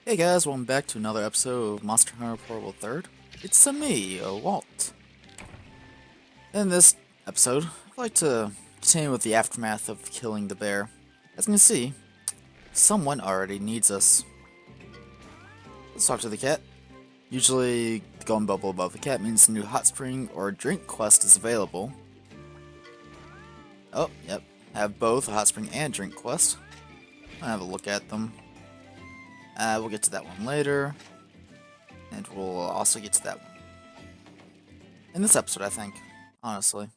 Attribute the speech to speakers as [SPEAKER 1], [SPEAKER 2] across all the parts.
[SPEAKER 1] Hey guys, welcome back to another episode of Monster Hunter Portable 3rd. It's me, Walt. In this episode, I'd like to continue with the aftermath of killing the bear. As you can see, someone already needs us. Let's talk to the cat. Usually, the golden bubble above the cat means a new hot spring or drink quest is available. Oh, yep, have both a hot spring and drink quest. I'll have a look at them. We'll get to that one later, and we'll also get to that one in this episode, I think, honestly.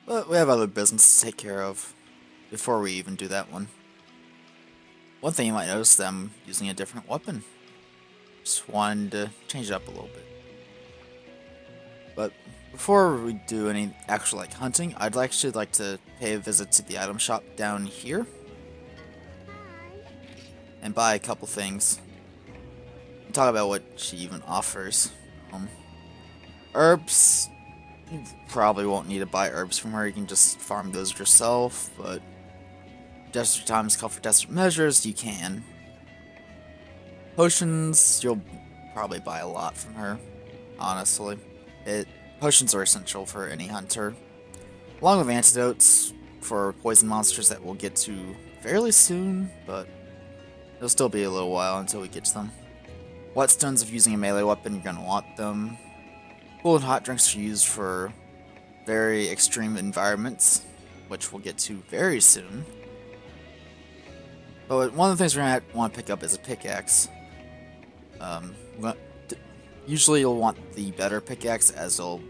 [SPEAKER 1] But we have other business to take care of before we even do that one. One thing you might notice is that I'm using a different weapon. Just wanted to change it up a little bit. But before we do any actual hunting, I'd actually like to pay a visit to the item shop down here and buy a couple things. And talk about what she even offers. Herbs, you probably won't need to buy herbs from her. You can just farm those yourself, but desert times call for desperate measures, you can. Potions, you'll probably buy a lot from her, honestly. Potions are essential for any hunter, along with antidotes for poison monsters that we'll get to fairly soon, but it'll still be a little while until we get to them. Whetstones, if using a melee weapon, you're going to want them. Cool and hot drinks are used for very extreme environments, which we'll get to very soon. But one of the things we're going to want to pick up is a pickaxe. Usually you'll want the better pickaxe, as they'll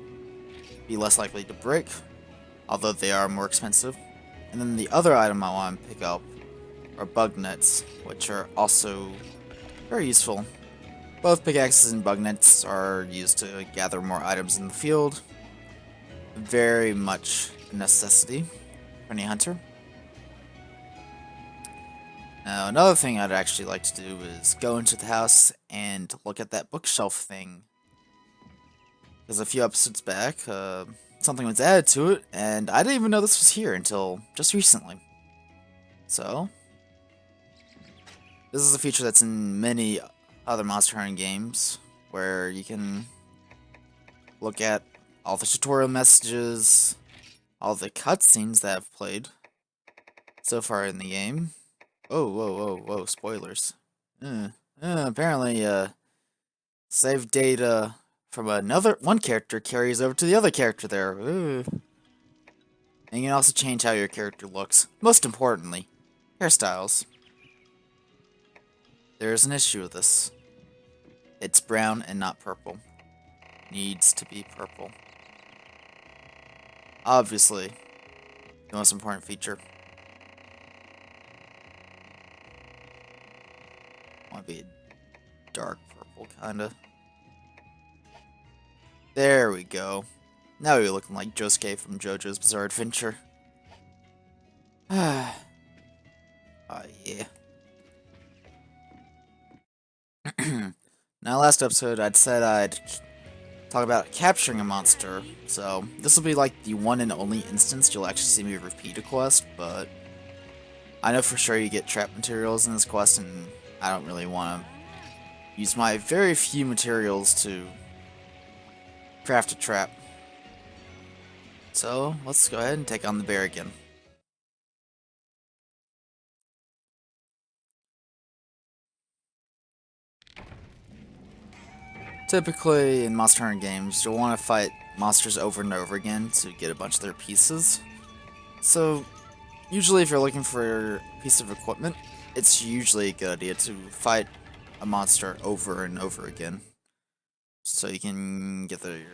[SPEAKER 1] be less likely to break, although they are more expensive. And then the other item I want to pick up are bug nets, which are also very useful. Both pickaxes and bug nets are used to gather more items in the field. Very much a necessity for any hunter. Now, another thing I'd actually like to do is go into the house and look at that bookshelf thing. Because a few episodes back, something was added to it, and I didn't even know this was here until just recently. So, this is a feature that's in many other Monster Hunter games, where you can look at all the tutorial messages, all the cutscenes that I've played so far in the game. Oh, whoa, spoilers. Apparently, save data from one character carries over to the other character there. And you can also change how your character looks. Most importantly, hairstyles. There's an issue with this. It's brown and not purple. Needs to be purple. Obviously, the most important feature. Want to be a dark purple, kinda. There we go. Now you're looking like Josuke from JoJo's Bizarre Adventure. Ah, yeah. Now, last episode, I'd said I'd talk about capturing a monster, so this will be like the one and only instance you'll actually see me repeat a quest, but I know for sure you get trap materials in this quest, and I don't really want to use my very few materials to craft a trap. So, let's go ahead and take on the bear again. Typically, in Monster Hunter games, you'll want to fight monsters over and over again to get a bunch of their pieces. So, usually if you're looking for a piece of equipment, it's usually a good idea to fight a monster over and over again. So you can get their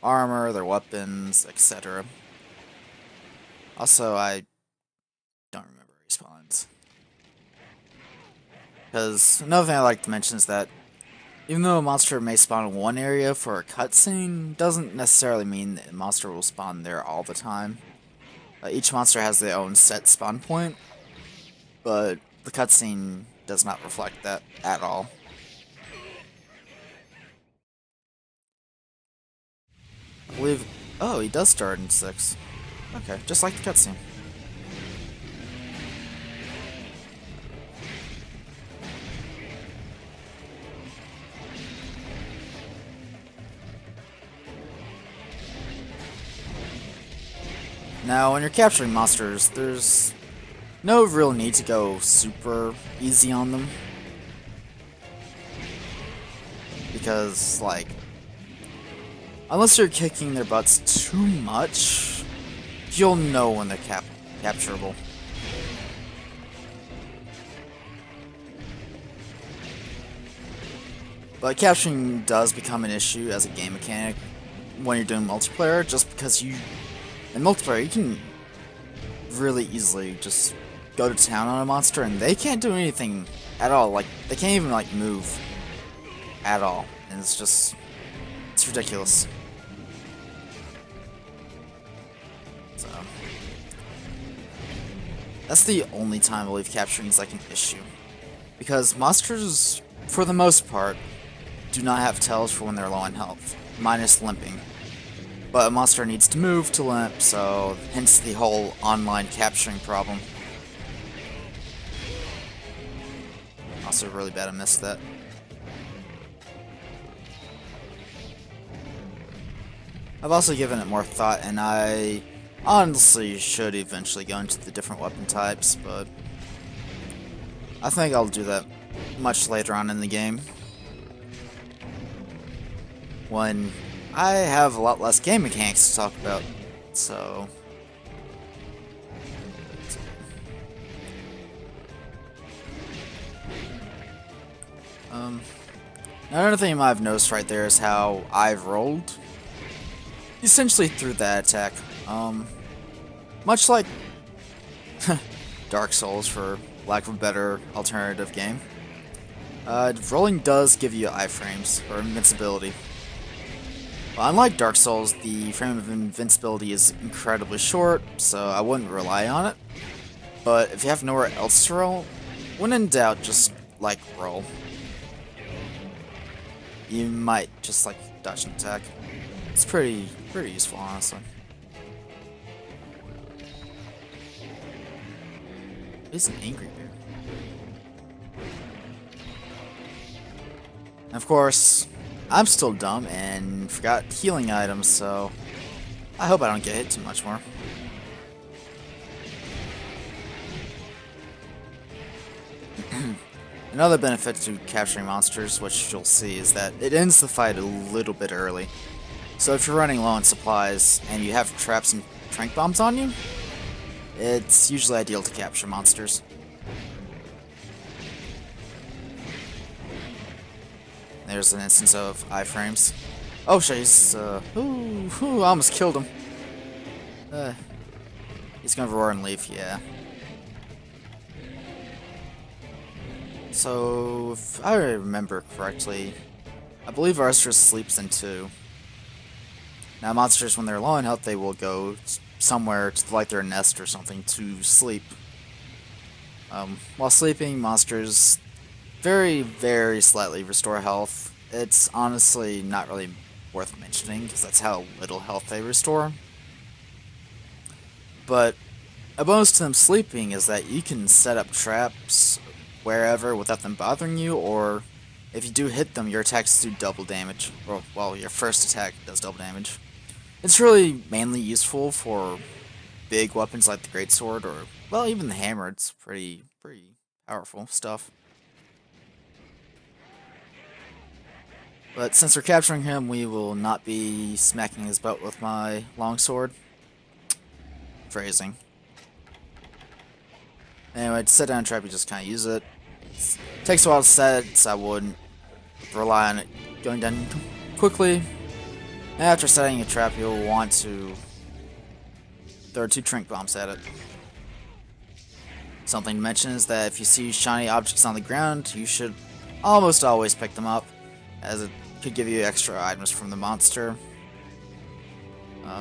[SPEAKER 1] armor, their weapons, etc. Also, I don't remember respawns. Because another thing I like to mention is that even though a monster may spawn in one area for a cutscene, doesn't necessarily mean that a monster will spawn there all the time. Each monster has their own set spawn point, but the cutscene does not reflect that at all. I believe... Oh, he does start in 6. Okay, just like the cutscene. Now, when you're capturing monsters, there's no real need to go super easy on them. Because, like, unless you're kicking their butts too much, you'll know when they're capturable. But capturing does become an issue as a game mechanic when you're doing multiplayer, just because in multiplayer you can really easily just go to town on a monster and they can't do anything at all. Like, they can't even like move at all, and it's ridiculous. So that's the only time I believe capturing is like an issue, because monsters, for the most part, do not have tells for when they're low on health, minus limping. But a monster needs to move to limp, so hence the whole online capturing problem. Also really bad I missed that. I've also given it more thought, and I honestly should eventually go into the different weapon types, but I think I'll do that much later on in the game, when I have a lot less game mechanics to talk about, so... Another thing you might have noticed right there is how I've rolled. Essentially through that attack. Much like Dark Souls, for lack of a better alternative game. Rolling does give you iframes, or invincibility. Well, unlike Dark Souls, the frame of invincibility is incredibly short, so I wouldn't rely on it. But if you have nowhere else to roll, when in doubt, just, like, roll. You might just, like, dodge an attack. It's pretty useful, honestly. He's an angry bear. And of course, I'm still dumb and forgot healing items, so I hope I don't get hit too much more. Another benefit to capturing monsters, which you'll see, is that it ends the fight a little bit early. So if you're running low on supplies and you have traps and trank bombs on you, it's usually ideal to capture monsters. There's an instance of iframes. Oh shit, he's, I almost killed him. He's gonna roar and leave, yeah. So, if I remember correctly, I believe Arzorus sleeps in 2. Now, monsters, when they're low on health, they will go somewhere to, like, their nest or something to sleep. While sleeping, monsters very, very slightly restore health. It's honestly not really worth mentioning, because that's how little health they restore. But a bonus to them sleeping is that you can set up traps wherever without them bothering you, or if you do hit them, your attacks do double damage. Or, well, your first attack does double damage. It's really mainly useful for big weapons like the greatsword, or, well, even the hammer. It's pretty powerful stuff. But since we're capturing him, we will not be smacking his butt with my longsword. Phrasing. Anyway, to set down a trap, you just kind of use it. It takes a while to set, so I wouldn't rely on it going down quickly. And after setting a trap, you'll want to throw 2 trank bombs at it. Something to mention is that if you see shiny objects on the ground, you should almost always pick them up, as it could give you extra items from the monster.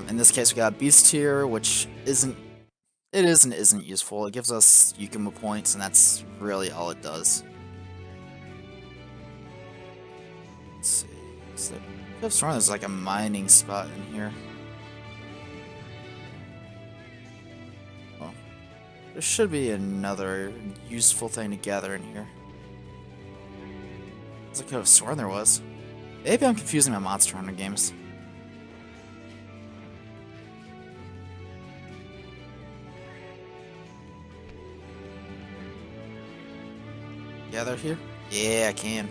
[SPEAKER 1] In this case, we got Beast here, which isn't useful. It gives us Yukima points, and that's really all it does. Let's see. I could have sworn there's like a mining spot in here. Oh. There should be another useful thing to gather in here. I could have sworn there was. Maybe I'm confusing my Monster Hunter games. gather here? Yeah, I can.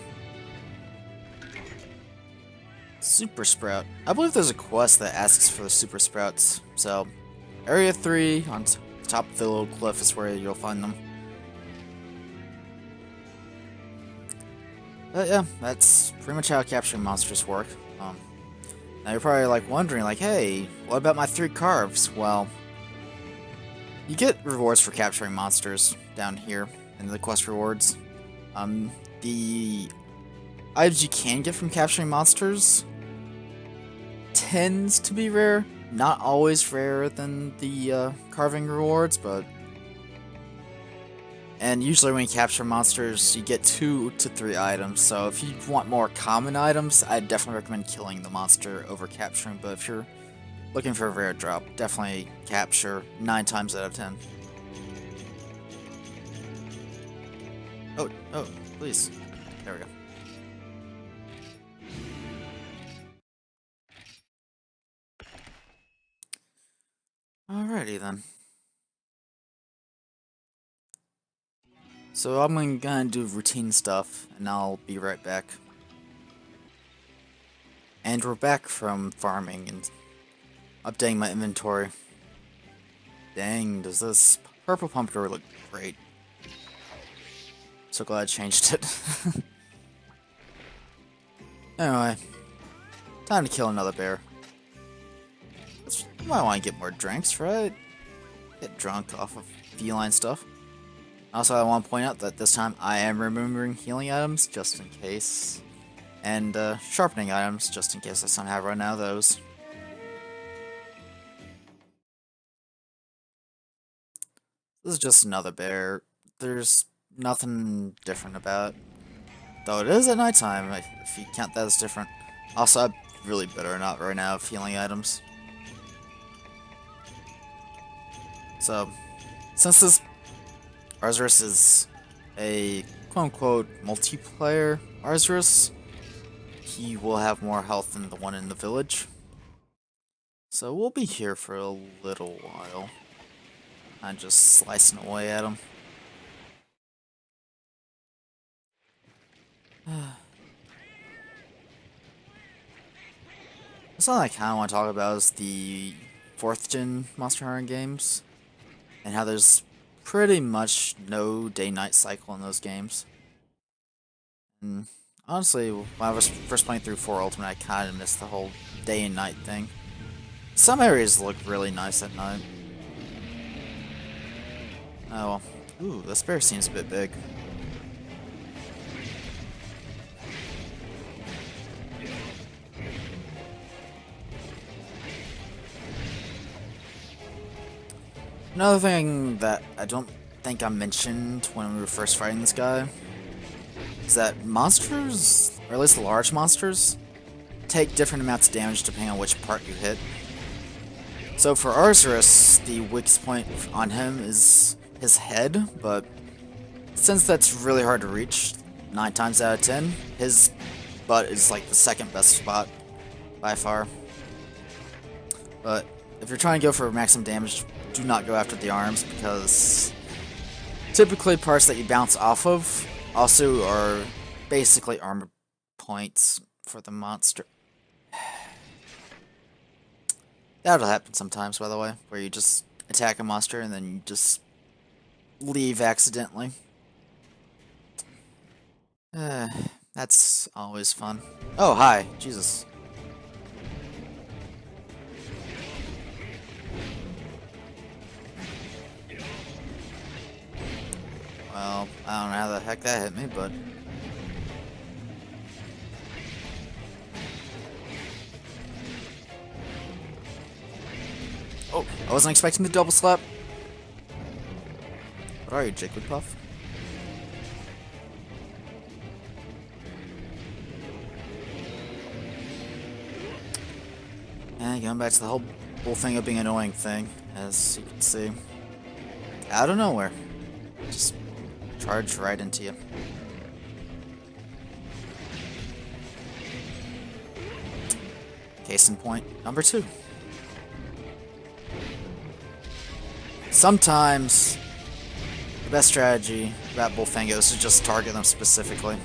[SPEAKER 1] Super Sprout. I believe there's a quest that asks for the Super Sprouts. So, Area 3 on the top of the little cliff is where you'll find them. But yeah, that's pretty much how capturing monsters work. Now you're probably like wondering, like, hey, what about my 3 carves? Well, you get rewards for capturing monsters down here in the quest rewards. The items you can get from capturing monsters tends to be rare. Not always rarer than the carving rewards, but... And usually when you capture monsters, you get 2 to 3 items, so if you want more common items, I'd definitely recommend killing the monster over capturing, but if you're looking for a rare drop, definitely capture 9 times out of 10. Oh, please. There we go. Alrighty then. So I'm gonna do routine stuff, and I'll be right back. And we're back from farming and updating my inventory. Dang, does this purple pumpkin look great. So glad I changed it. Anyway, time to kill another bear. You might want to get more drinks, right? Get drunk off of feline stuff. Also, I want to point out that this time I am remembering healing items, just in case. And sharpening items, just in case I somehow run out of those. This is just another bear. There's nothing different about it. Though it is at nighttime, if you count that as different. Also, I'm really better not right now of healing items. So, since this Arzorus is a quote-unquote multiplayer Arzorus, he will have more health than the one in the village. So we'll be here for a little while. I'm just slicing away at him. Something I kind of want to talk about is the 4th gen Monster Hunter games, and how there's pretty much no day-night cycle in those games. And honestly, when I was first playing through 4 Ultimate, I kind of missed the whole day and night thing. Some areas look really nice at night. Oh well. Ooh, this bear seems a bit big. Another thing that I don't think I mentioned when we were first fighting this guy is that monsters, or at least the large monsters, take different amounts of damage depending on which part you hit. So for Arzorus, the weakest point on him is his head, but since that's really hard to reach 9 times out of 10, his butt is like the 2nd best spot by far. But if you're trying to go for maximum damage, do not go after the arms, because typically parts that you bounce off of also are basically armor points for the monster. That'll happen sometimes, by the way, where you just attack a monster and then you just leave accidentally. That's always fun. Oh, hi. Jesus. Well, I don't know how the heck that hit me, but... Oh, I wasn't expecting the double slap. What are you, Jigglypuff? And going back to the whole thing of being an annoying thing, as you can see. Out of nowhere. Just charge right into you. Case in point, number 2. Sometimes the best strategy about Bullfango is to just target them specifically.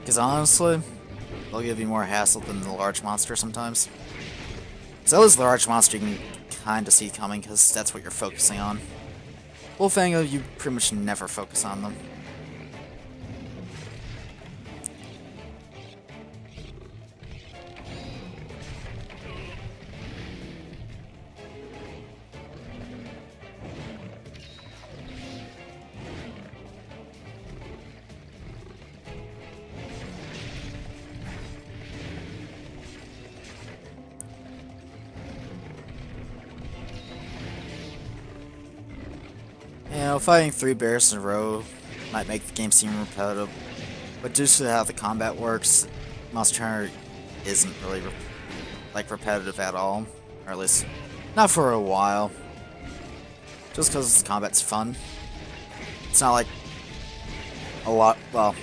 [SPEAKER 1] Because honestly, they'll give you more hassle than the large monster sometimes. So as the large monster you can kind of see coming because that's what you're focusing on. Bullfango, you pretty much never focus on them. You know, fighting 3 bears in a row might make the game seem repetitive, but due to how the combat works, Monster Hunter isn't really repetitive at all, or at least not for a while. Just because the combat's fun. It's not like a lot. Well,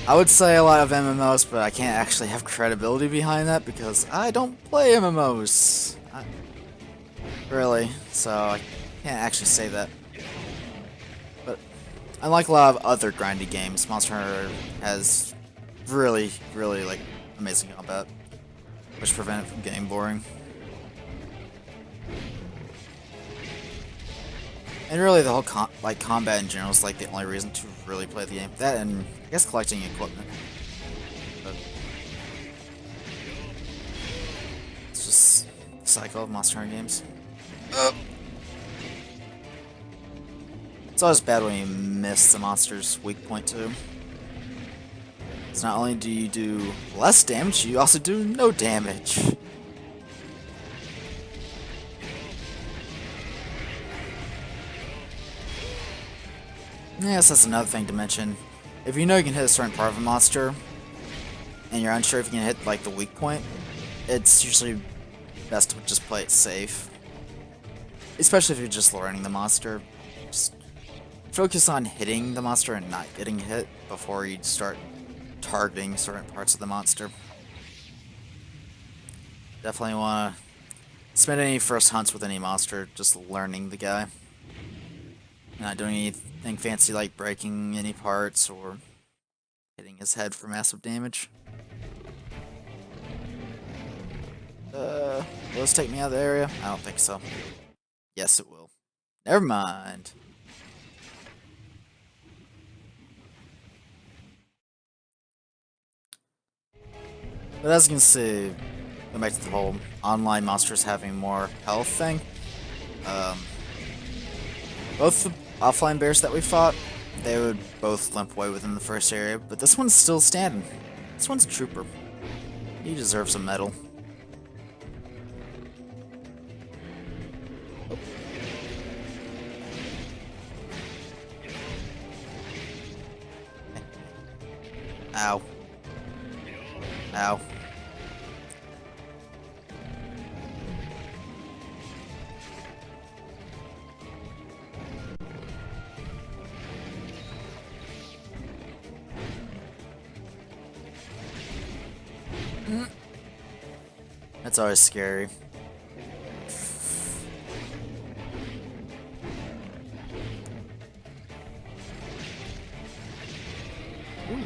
[SPEAKER 1] I would say a lot of MMOs, but I can't actually have credibility behind that because I don't play MMOs. Really, so I can't actually say that. But unlike a lot of other grindy games, Monster Hunter has really, like amazing combat, which prevent it from getting boring. And really, the whole combat in general is like the only reason to really play the game. That and I guess collecting equipment. But it's just the cycle of Monster Hunter games. It's always bad when you miss the monster's weak point too. Because not only do you do less damage, you also do no damage. Yes, that's another thing to mention. If you know you can hit a certain part of a monster, and you're unsure if you can hit like the weak point, it's usually best to just play it safe. Especially if you're just learning the monster. Just focus on hitting the monster and not getting hit before you start targeting certain parts of the monster. Definitely want to spend any first hunts with any monster just learning the guy. Not doing anything fancy like breaking any parts or hitting his head for massive damage. Will this take me out of the area? I don't think so. Yes, it will. Never mind. But as you can see, going back to the whole online monsters having more health thing, both the offline bears that we fought, they would both limp away within the first area, but this one's still standing. This one's a trooper. He deserves a medal. Ow. Ow. That's always scary. Ooh.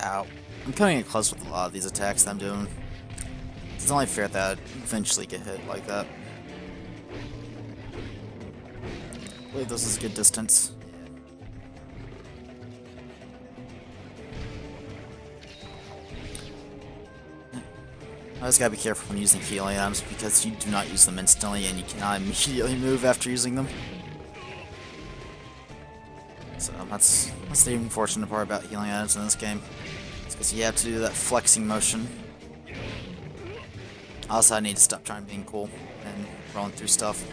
[SPEAKER 1] Ow. I'm cutting it close with a lot of these attacks that I'm doing. It's only fair that I'd eventually get hit like that. I believe this is a good distance. I always gotta be careful when using healing items because you do not use them instantly and you cannot immediately move after using them. So that's the unfortunate part about healing items in this game. It's because you have to do that flexing motion. Also, I need to stop trying being cool and rolling through stuff.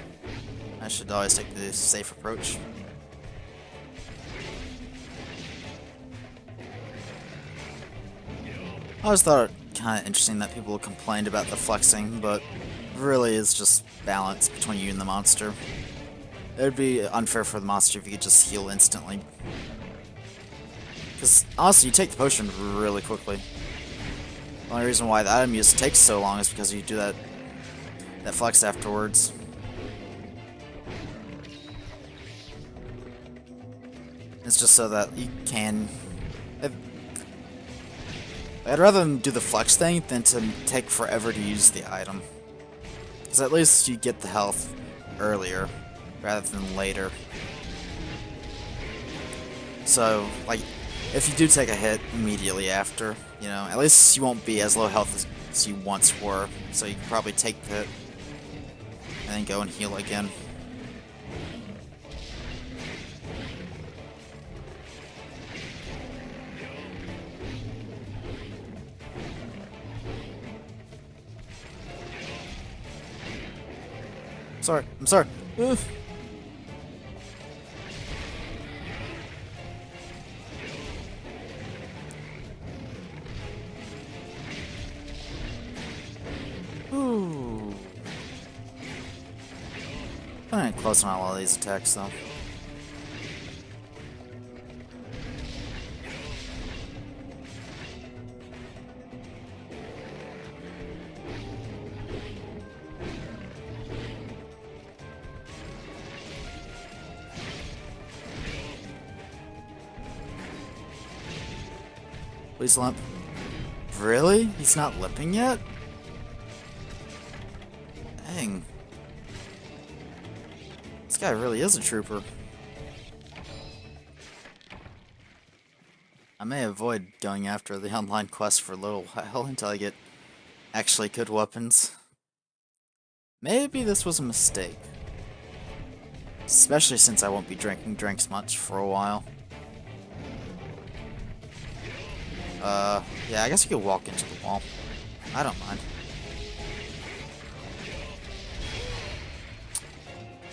[SPEAKER 1] I should always take the safe approach. I always thought it kind of interesting that people complained about the flexing, but really it's just balance between you and the monster. It'd be unfair for the monster if you could just heal instantly. Because honestly, you take the potion really quickly. The only reason why the item use takes so long is because you do that flex afterwards. It's just so that you can... I'd rather them do the flex thing than to take forever to use the item. Because at least you get the health earlier, rather than later. So, like, if you do take a hit immediately after, you know, at least you won't be as low health as you once were. So you can probably take the hit, and then go and heal again. Sorry, I'm sorry. Ugh. Ooh. Kinda close on a lot of these attacks though. Please limp. Really? He's not limping yet? Dang. This guy really is a trooper. I may avoid going after the online quest for a little while until I get actually good weapons. Maybe this was a mistake. Especially since I won't be drinking drinks much for a while. Yeah, I guess you could walk into the wall. I don't mind.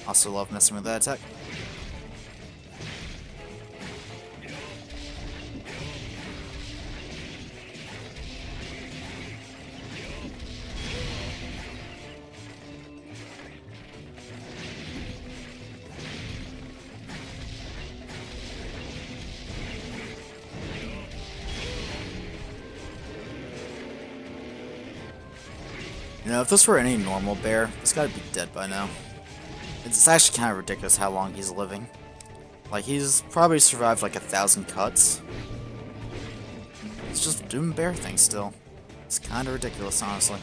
[SPEAKER 1] Also love messing with that attack. You know, if this were any normal bear, this guy'd be dead by now. It's actually kind of ridiculous how long he's living. Like, he's probably survived like 1,000 cuts. He's just doing bear things still. It's kind of ridiculous, honestly.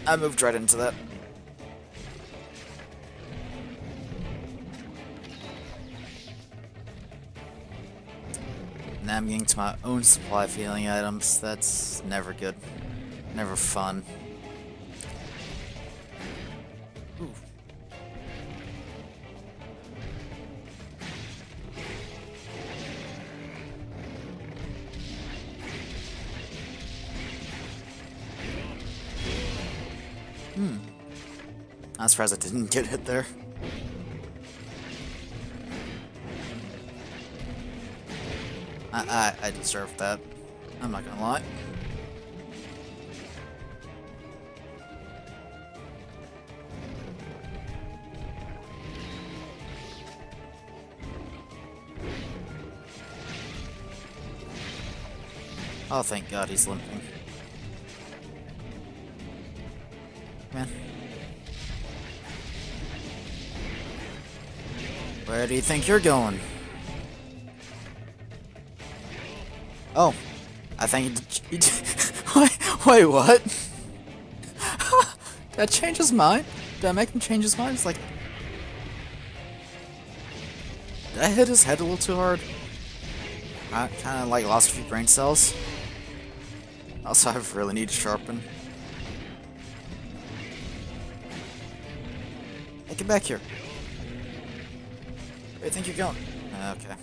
[SPEAKER 1] I moved right into that. Now I'm getting to my own supply of healing items. That's never good. Never fun. Ooh. I'm surprised I didn't get hit there. I deserved that. I'm not gonna lie. Oh, thank God he's limping. Man. Where do you think you're going? Oh, I think he wait, what? Did I change his mind? Did I make him change his mind? It's like... Did I hit his head a little too hard? I kind of like lost a few brain cells. Also, I really need to sharpen. Hey, get back here. Where do you think you're going? Okay.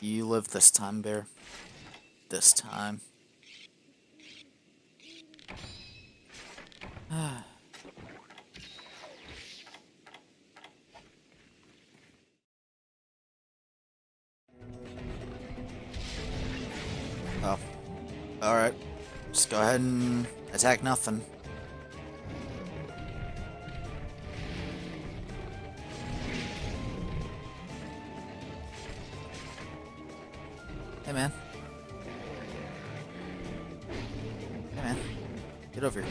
[SPEAKER 1] You live this time, bear. This time. Oh. Alright. Just go ahead and attack nothing. Hey man. Hey man. Get over here.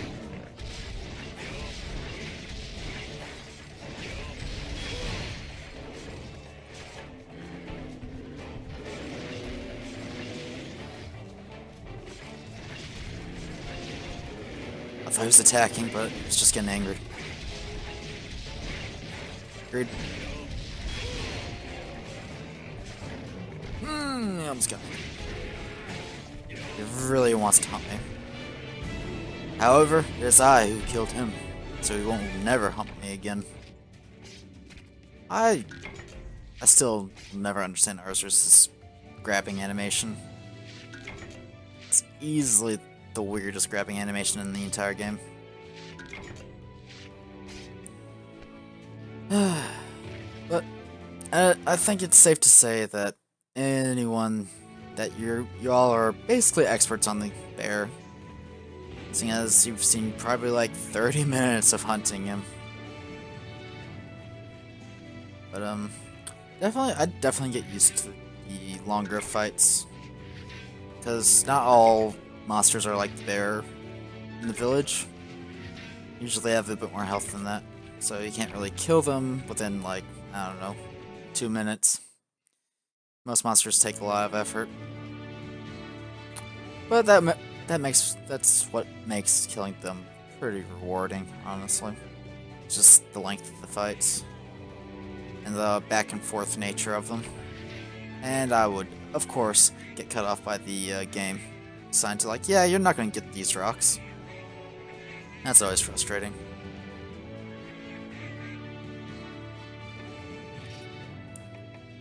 [SPEAKER 1] I thought he was attacking, but he's just getting angry. Agreed. He almost got me. He really wants to hump me. However, it is I who killed him, so he won't never hump me again. I still never understand Arzorus' grabbing animation. It's easily the weirdest grabbing animation in the entire game. But I think it's safe to say that anyone that y'all are basically experts on the bear, seeing as you've seen probably like 30 minutes of hunting him. But I'd definitely get used to the longer fights, because not all monsters are like the bear in the village. Usually they have a bit more health than that, so you can't really kill them within like, I don't know, 2 minutes. Most monsters take a lot of effort, but that's what makes killing them pretty rewarding, honestly. Just the length of the fights and the back and forth nature of them. And I would, of course, get cut off by the game, assigned to like, yeah, you're not going to get these rocks. That's always frustrating.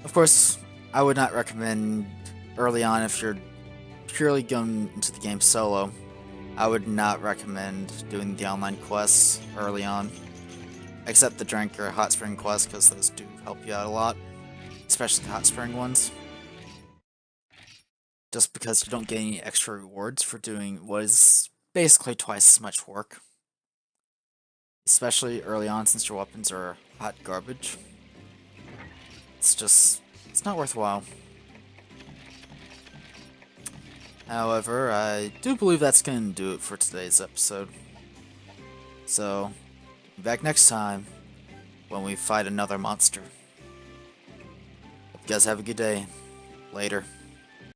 [SPEAKER 1] Of course, I would not recommend early on if you're purely going into the game solo. I would not recommend doing the online quests early on, except the drink or hot spring quests, because those do help you out a lot, especially the hot spring ones. Just because you don't get any extra rewards for doing what is basically twice as much work. Especially early on, since your weapons are hot garbage. It's not worthwhile. However, I do believe that's going to do it for today's episode. So, be back next time when we fight another monster. Hope you guys have a good day. Later.